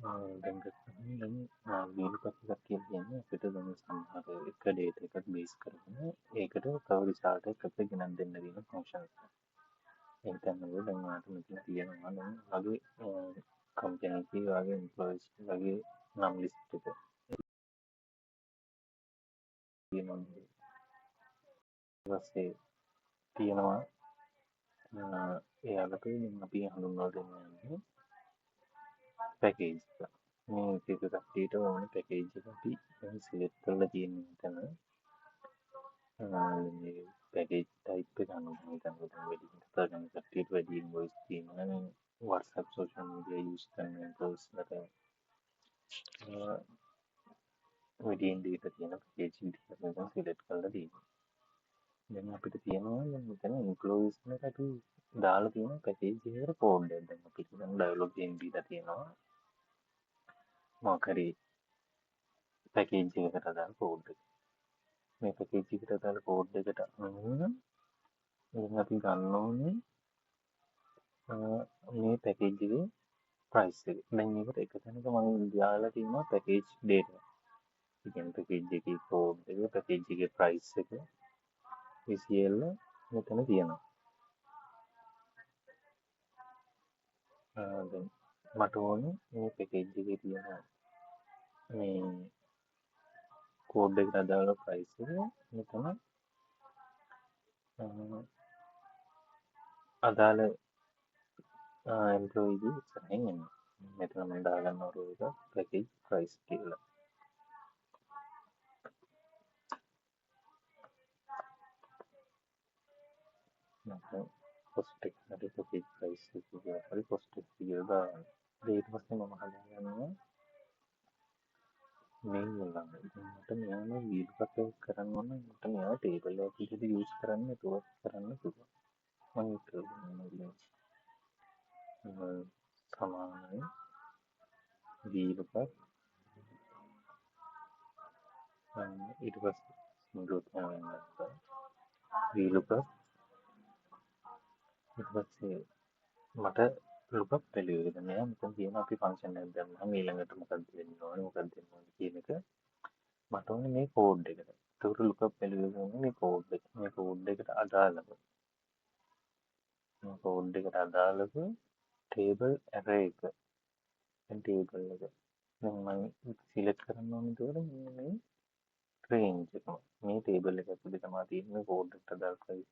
දැන් ගත්තහම දැන් වීල් එකක් කියන්නේ අපිට දැන් සමහර එක ඩේටා එකක් බේස් කරගෙන ඒකට තව රිසල්ට් එකක් අපිට ගෙනත් දෙන්න තියෙන ෆන්ක්ෂන් එකක්. ඒ කියන්නේ දැන් ඔයාලට මෙතන තියෙනවා නම් වගේ කම්පැනි එකේ වගේ එම්ප්ලොයිස් වගේ නම් ලිස්ට් එක තියෙනවා. ඊට පස්සේ තියෙනවා එයාලට අපි හඳුන්වලා දෙන්නේ පැකේජ් එක. මේ එක කට්ටියට ඕන පැකේජ් එක අපි සිලෙක්ට් කරලා තියෙන තැන මේ පැකේජ් ටයිප් එක අනුව හිතන්න වැඩි කතා කරන කට්ටියට වැඩි ඉන්වොයිස් තියෙනවා නම් WhatsApp social media use කරන employeesලට වැඩියෙන් data තියෙන පැකේජ් විදිහට මෙතන සිලෙක්ට් කරලා තියෙනවා. දැන් අපිට තියෙනවා මෙතන employeesලට අපි දාලා තියෙන පැකේජ් එකට කෝඩ් එකක්. දැන් අපිට දැන් ඩයලොග් එකෙන් දීලා තියෙනවා මොකක් හරි පැකේජ් එකකට අදාළ කෝඩ් එක. මේ පැකේජ් එකට අදාළ කෝඩ් එකට අනුව ඉතින් අපි ගන්න ඕනේ මේ පැකේජ් එකේ ප්‍රයිස් එක. දැන් මේකට එක තැනක මම දාලා තියෙනවා පැකේජ් ඩේටා. ඒ කියන්නේ පැකේජ් එකේ කෝඩ් එක, පැකේජ් එකේ ප්‍රයිස් එක, සියල්ල මෙතන තියෙනවා. දැන් මට ඕනේ මේ පැකේජ් එකේ තියෙන මේ කෝඩ් එකට අදාළ ප්‍රයිස් එක මෙතන අදාළ එම්ප්ලොයිගේ ඉස්සරහින් එන්න. මෙතන මම දාගන්නවා රෝ එක පැකේජ් ප්‍රයිස් කියලා. නැත්නම් කොස්ට් එක හරි පැකේජ් ප්‍රයිස් එක කියලා හරි කොස්ට් එක කියලා දාන්න. ඊට පස්සේ මම හදාගන්නවා මේ ළඟ. ඉතින් මට මෙයාම වීල් එකක් කරන්න ඕන. මට මෙයා ටේබල් එකක් විදිහට යූස් කරන්න නැතුව කරන්න පුළුවන්. මම ඒක කරනවා. සමානයි වීල් එකක් ඊට පස්සේ සිංගල් කෑමෙන් ගත්තා. වීල් එකක් ඊට පස්සේ මට ලුකප් වැලියු එක මෙයා මෙතන තියෙන අපි ෆන්ක්ෂන් එකක් දැම්මම ඊළඟට මොකක්ද වෙන්න ඕනේ මොකක්ද වෙන්න ඕනේ කියන එක මට ඕනේ මේ කෝඩ් එකට. ඒකට ලුකප් වැලියු එක ඕනේ මේ කෝඩ් එක. මේ කෝඩ් එකට අදාළව මේ කෝඩ් එකට අදාළව ටේබල් ඇරේ එක. දැන් ටේබල් එක දැන් මම සිලෙක්ට් කරන්න ඕනේ ඒකට මෙන්න මේ රේන්ජ් එක. මේ ටේබල් එක ඇතුලේ තමයි තියෙන්නේ කෝඩ් එකට අදාළ ප්‍රයිස්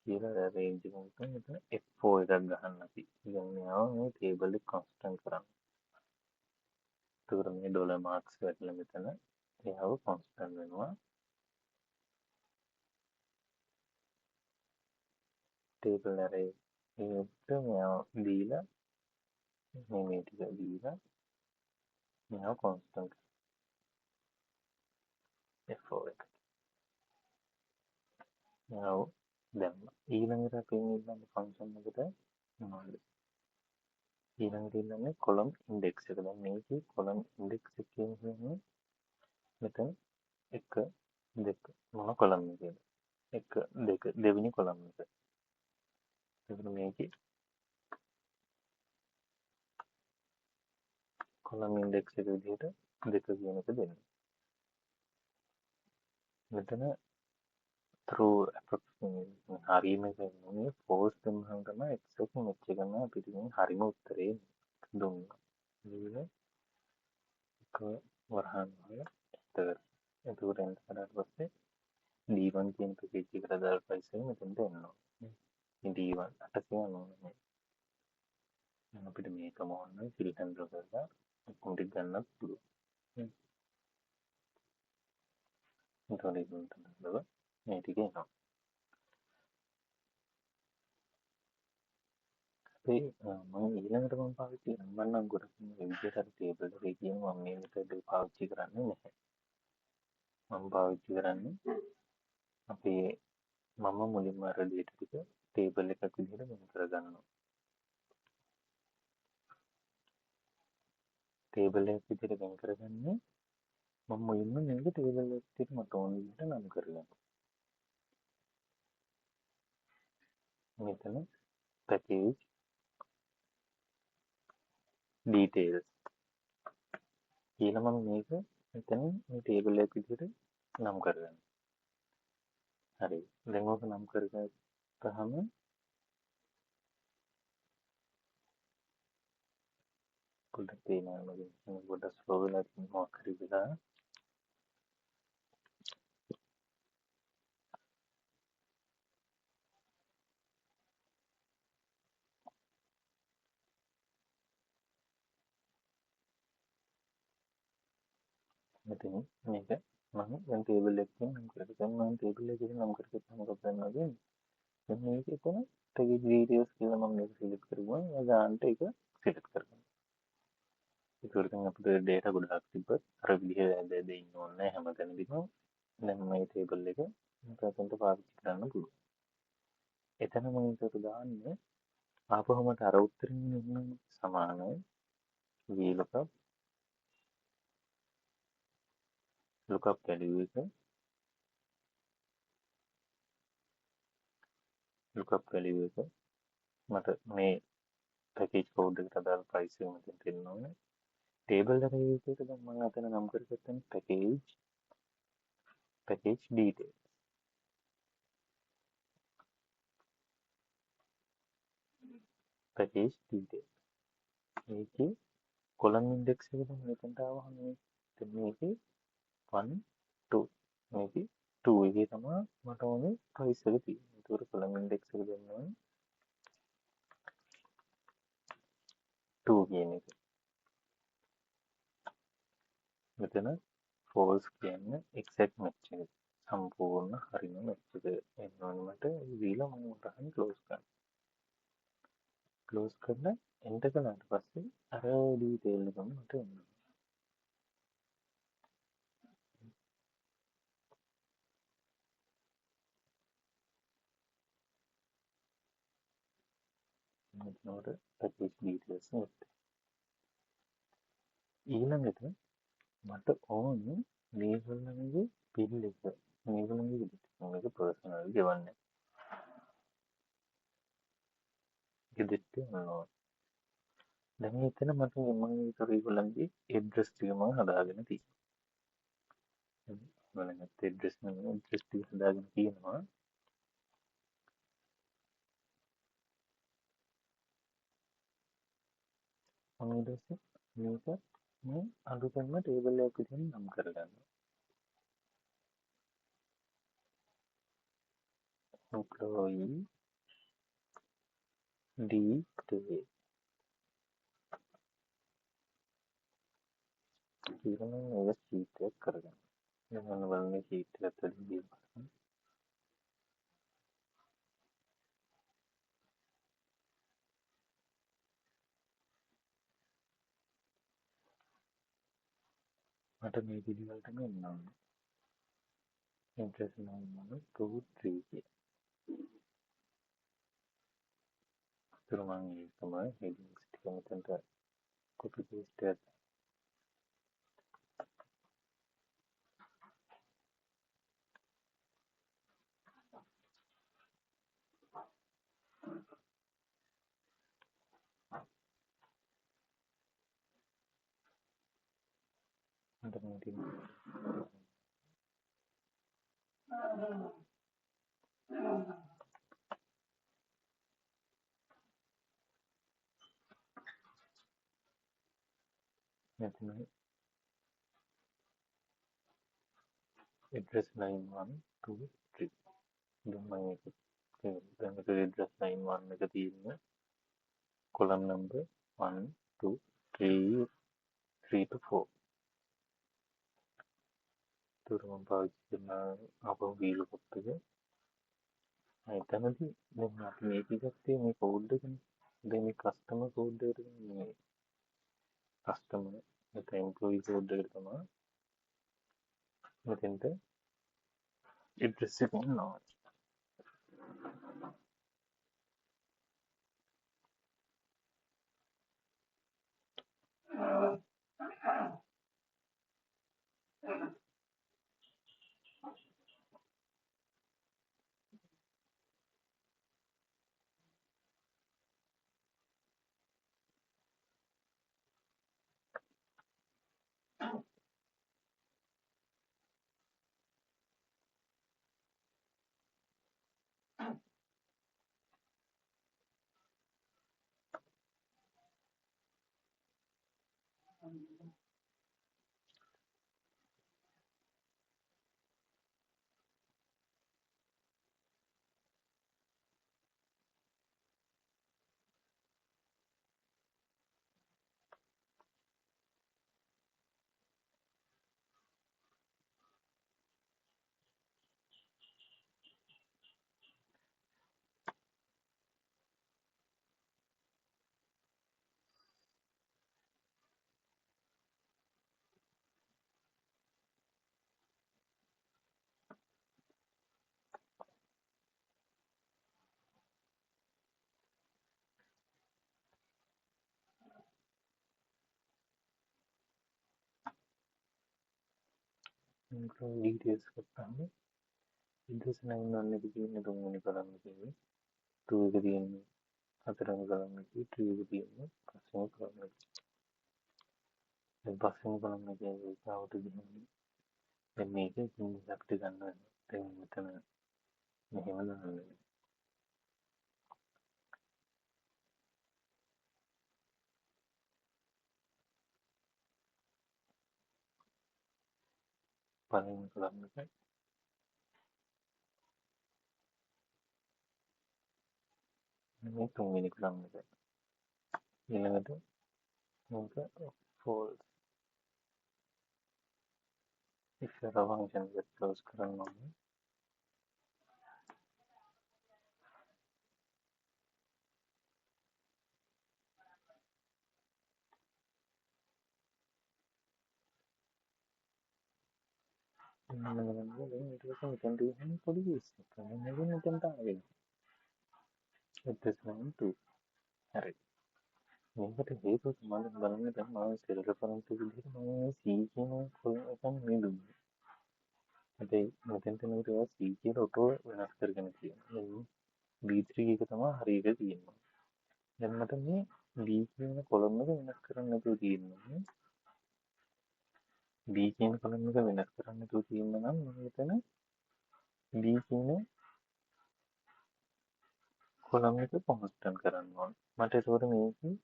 කියලා රේන්ජ් එක මෙතන F4 එකක් ගහන්න අපි. කියන්නේ ආව මේ ටේබල් එක කොන්ස්ටන්ට් කරන්න. එතකොට මේ ඩොලර් මාක්ස් වැටලා මෙතන එයාව කොන්ස්ටන්ට් වෙනවා. ටේබල් ඇරේ එකට මෙයාව දීලා මේ ටික දීලා මෙයාව කොන්ස්ටන්ට් F4 එක. මෙයාව දැම්මා. ඊළඟට අපි ඊළඟ ෆන්ක්ෂන් එකට මොනවද? ඊළඟට ඉන්නේ කොලම් ඉන්ඩෙක්ස් එක. දැන් මේකේ කොලම් ඉන්ඩෙක්ස් එක කියන්නේ මෙතන 1 2 මොන කොලම් එකද? 1 2 දෙවෙනි කොලම් එක. එතකොට මේකේ කොලම් ඉන්ඩෙක්ස් එක විදිහට 2 කියන එක දෙන්න. මෙතන through approximation හරීම කියන්නේ force දෙන්නම් තමයි exact match එක ගන්න අපිට හරිම උත්තරේ දුන්නා. ඊළඟ එක වරහන් වල enter. එතකොට enter කරාට පස්සේ D1 කියන පැකේජ් එකට අදාළ ප්‍රයිස් එක මෙතනට එනවා. මේ D1 890. දැන් අපිට මේකම ඕනේ fill handle කරලා account එක ගන්නත් පුළුවන්. එතකොට ඒකට අදාළව මේ ටික එනවා. මම ඊළඟට මම පාවිච්චි කරන්නේ නම් ගොඩක් විදිහට අර ටේබල් එකේ කියන මම මේ මෙතඩ් එක පාවිච්චි කරන්නේ නැහැ. මම පාවිච්චි කරන්නේ අපේ මම මුලින්ම අර ඩේටා ටික ටේබල් එකක් විදිහට වෙන් කරගන්නවා. ටේබල් එකක් විදිහට වෙන් කරගන්නේ මම මුලින්ම මේක ටේබල් එකක් විදිහට මට ඕන විදිහට නම් කරගන්නවා. මෙතන පැකේජ් details කියලා මම මේක මෙතන මේ ටේබල් එක විදිහට නම් කරගන්න. හරි. දැන් ඕක නම් කරගත්තාම පොඩ්ඩක් තේනවා මගේ පොඩ්ඩක් ස්ලෝ වෙලා මොකක් හරි වෙලා මෙතන මේක මම දැන් ටේබල් එකකින් නම් කරගන්න මම ටේබල් එකකින් නම් කරගත්තාම මොකක්ද වෙන්නේ? දැන් මේක එතන package details කියලා මම මේක සිලෙක්ට් කරගුවා. ඒ ගන්නට ඒක සිලෙක්ට් කරගන්න. ඒකවල දැන් අපිට data ගොඩක් තිබ්බත් අර විදිහ ඇද ඉන්න ඕනේ නැහැ හැමතැනදීම. දැන් මේ ටේබල් එක මට පාවිච්චි කරන්න පුළුවන්. එතන මම ඒකට දාන්නේ ආපහු මට අර උත්තරේ නෙමෙයි සමානයි VLOOKUP lookup value එක lookup value එක මට මේ package code එකට අදාළ price එක මෙතන තියෙන්න ඕනේ. table data එක දැන් මම අතන නම් කරගත්තම package detail. package detail. මේකේ column index එක දැන් මෙතනට ආවම දැන් මේකේ 1 2 මේකේ 2 එකේ තමයි මට ඕනේ price එක තියෙන්නේ. ඒතකොට column index එක දෙන්න ඕනේ 2 කියන එක. මෙතන false කියන්නේ exact match එක. සම්පූර්ණ හරිම match එක එන්න ඕනේ මට දීලා මම උටහන් close කරනවා. close කරලා enter කළාට පස්සේ අර detail එකම මට එනවා. මෙතනට package details එක. ඊළඟට මට ඕනේ මේගොල්ලන්ගේ bill එක මේගොල්ලන්ගේ bill එක personal ගෙවන්නේ. ගෙදෙට්ට යනවා. දැන් එතන මට මම ඒතර ඒගොල්ලන්ගේ address ටික මම හදාගෙන තියෙනවා. බලන්න address ටික හදාගෙන තියෙනවා. මම ඊට පස්සේ මේක මේ අලුතෙන්ම ටේබල් එකක් විදිහට නම් කරගන්නවා. employee detail කියන එක sheet එකක් කරගන්න. දැන් මම බලන්නේ sheet එකට දීලා මට මේ පිළිවෙලටම එන්න ඕනේ. interest line 1 2 3 කිය. ඒතර මම ඒක තමයි headings ටික මෙතනට copy paste එකක් මට මේ තියෙනවා. මෙතන address line 1 2 3 දැන් මම ඒක දැන් මෙතන address line 1 එක තියෙන්නේ column number 1 2 3 3 to 4. ඒතර මම පාවිච්චි කරන අපෝ VLOOKUP එක එතනදී දැන් අපි මේක ගත්තේ මේ කෝඩ් එකනේ. දැන් මේ කස්ටමර් කෝඩ් එකට මේ කස්ටමර් නැත්නම් එම්ප්ලොයි කෝඩ් එකට තමයි මෙතෙන්ට ඇඩ්‍රස් එක එනවා. ఇంట్లో డీటెయిల్స్ పెట్టండి. అడ్రస్ 9 అన్నది దీన్ని దొంగని కలమ్కి 2 దీన్ని అతను కలమ్కి 3 దీన్ని బస్సుని కలమ్కి బస్సుని కలమ్కి కాబట్టి దీన్ని మీకు లెఫ్ట్ కన్నా మిగతా ఏమన్నా పదిహేను కలమ్కి తొమ్మిది కలమ్కి ఎనిమిది ఇంకా 4 ఇక్కడ ఫంక్షన్ క్లోజ్ కరన్నాము अरे මේකට හේතුව මම බලන්නේ දැන් මම සෙල්ල කරන්ට විදිහට මම සීකේම කොල්ලකම් මේ දුන්නේ. හැබැයි මෙතෙන්ට නේද සීකේ ඔටෝ වෙනස් කරගෙන තියෙනවා. B3 එක තමයි හරි එක තියෙනවා. දැන් මට මේ B කියන කොලම් එක වෙනස් කරන්න නැතුව තියෙනවා. B කියන කොලම් එක වෙනස් කරන්න නැතුව තියෙනවා නම් මම මෙතන B කියන කොලම් එක කොන්ස්ටන්ට් කරන්න ඕන. මට ඒකෝට මේකේ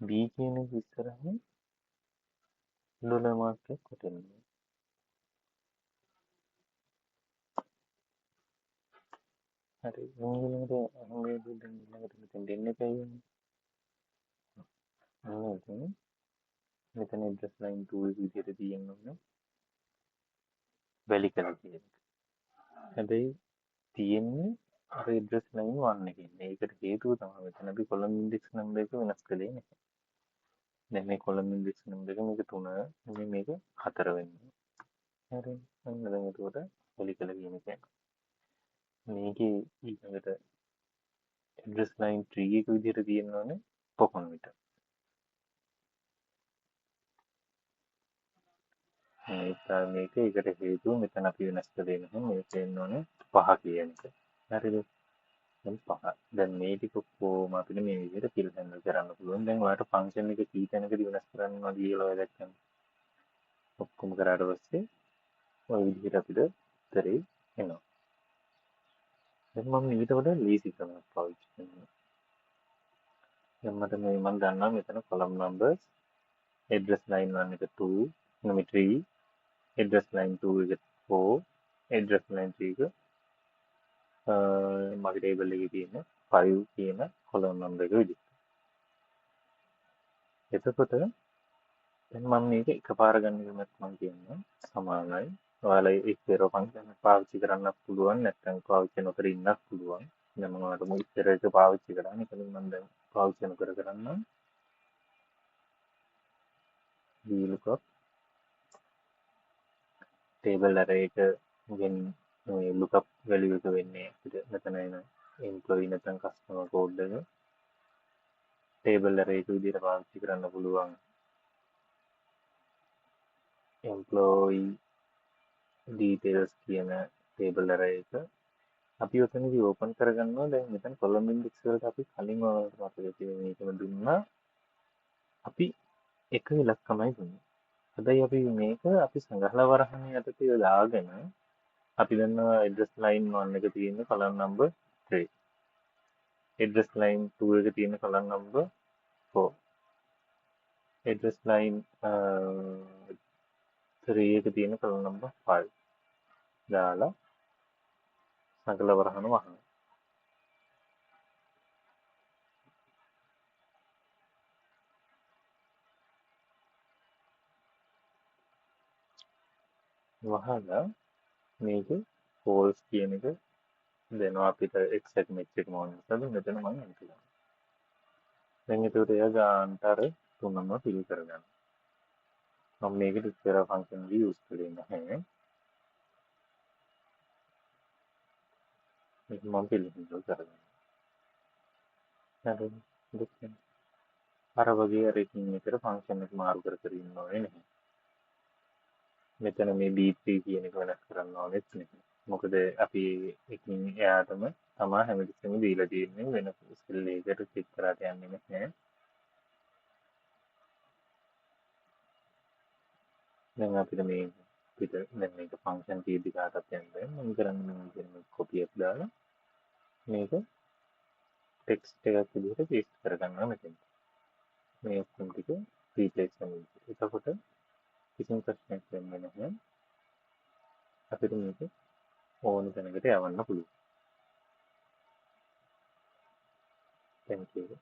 B කියන එක ඉස්සරහින් ඩොලර් මාර්ක් එකක් කොටන්න. හරි ඊළඟට අහුවෙද්දී දැන් ඊළඟට මෙතෙන් දෙන්න එපා වෙන්නේ. මෙතන ඇඩ්‍රස් ලයින් 2 එක විදිහට තියෙන්න ඕන. වැලි කරලා තියෙන. හැබැයි තියෙන්නේ අර ඇඩ්‍රස් ලයින් 1 එකේ. ඒකට හේතුව තමයි මෙතන අපි කොලම් ඉන්ඩෙක්ස් නම්බර් එක වෙනස් කළේ නැහැ. දැන් මේ කොලම් ඉන්ඩෙක්ස් නම්බර් එක මේක 3 මේක 4 වෙනවා. හරි. අන්න දැන් එතකොට වැලි කරලා කියන එක. මේකේ ඊළඟට ඇඩ්‍රස් ලයින් 3 එක විදිහට තියෙන්න ඕනේ පොකන් විතර. මේක ඒකට හේතුව මෙතන අපි වෙනස් කළේ නැහැ. මේක එන්න ඕනේ 5 කියන එක. හරිද? දැන් 5. දැන් මේ ටික කොහොම අපිට මේ විදිහට fill handle කරන්න පුළුවන්. දැන් ඔයාලට ෆන්ක්ෂන් එක කී තැනකදී වෙනස් කරන්නවද කියලා ඔයා දැක්කම. ඔක්කොම කරාට පස්සේ ඔය විදිහට අපිට උත්තරේ එනවා. දැන් මම ඊට වඩා ලීසි ක්‍රමයක් පාවිච්චි කරනවා. දැන් මට මේ මම දන්නවා මෙතන column numbers address line 1 එක 2 number 3 address line 2 එක 4 address line 3 එක මගේ ටේබල් එකේ තියෙන 5 කියන column number එක විදිහට. එතකොට දැන් මම මේක එකපාර ගන්න එකමත් මම කියනවා සමානයි. ඔයාලා ඉස්සර ෆන්ක්ෂන් එක පාවිච්චි කරන්නත් පුළුවන් නැත්නම් පාවිච්චි නොකර ඉන්නත් පුළුවන්. දැන් මම ඔයාලට ඉස්සර එක පාවිච්චි කරා. ඒකෙන් මම දැන් පාවිච්චි නොකර කරන්නම්. VLOOKUP table array එක ගෙන් මේ lookup value එක වෙන්නේ අපිට මෙතන එන employee නැත්නම් customer code එක table array එක විදිහට පාවිච්චි කරන්න පුළුවන්. employee details කියන table array එක අපි ඔතනදී open කරගන්නවා. දැන් මෙතන column index වලට අපි කලින් ඔයාලට මතක තියෙන මේකම දුන්නා. අපි එක ඉලක්කමයි දුන්නේ. හැබැයි අපි මේක අපි සංග්‍රහ වරහන් යටතේ දාගෙන අපි දන්නවා address line 1 එක තියෙන column number 3. address line 2 එක තියෙන column number 4. address line 3 එක තියෙන column number 5 දාලා සකල වරහන වහනවා. වහලා මේක false කියන එක දෙනවා අපිට exact match එක මොන නිසාද මෙතන මම enter කරනවා. දැන් ඒකට එයා ගානට අර තුනම fill කරගන්න. මම මේකට ඉස්සර function එක use කරේ නැහැ. මේක මම fill කරගන්නවා. හරි. දෙකෙන් අර වගේ අර එකින් එකට function එක මාරු කර කර ඉන්න ඕනේ නැහැ. මෙතන මේ B3 කියන එක වෙනස් කරන්න ඕනෙත් නැහැ. මොකද අපි එකින් එයාටම තමා හැමතිස්සෙම දීලා තියෙන්නේ වෙන සෙල් එකකට ක්ලික් කරාට යන්නේ නැහැ. දැන් අපිට මේ දැන් මේක ෆන්ක්ෂන් කීයද කාටත් යන්න බෑ. මම කරන්නේ මේ විදිහට කොපි එකක් දාලා මේක ටෙක්ස්ට් එකක් විදිහට පේස්ට් කරගන්නවා මෙතන. මේ ඔක්කොම ටික රීප්ලේස් කරනවා. එතකොට කිසිම ප්‍රශ්නයක් වෙන්නේ නැහැ. අපිට මේක ඕන තැනකට යවන්න පුළුවන්. Thank you.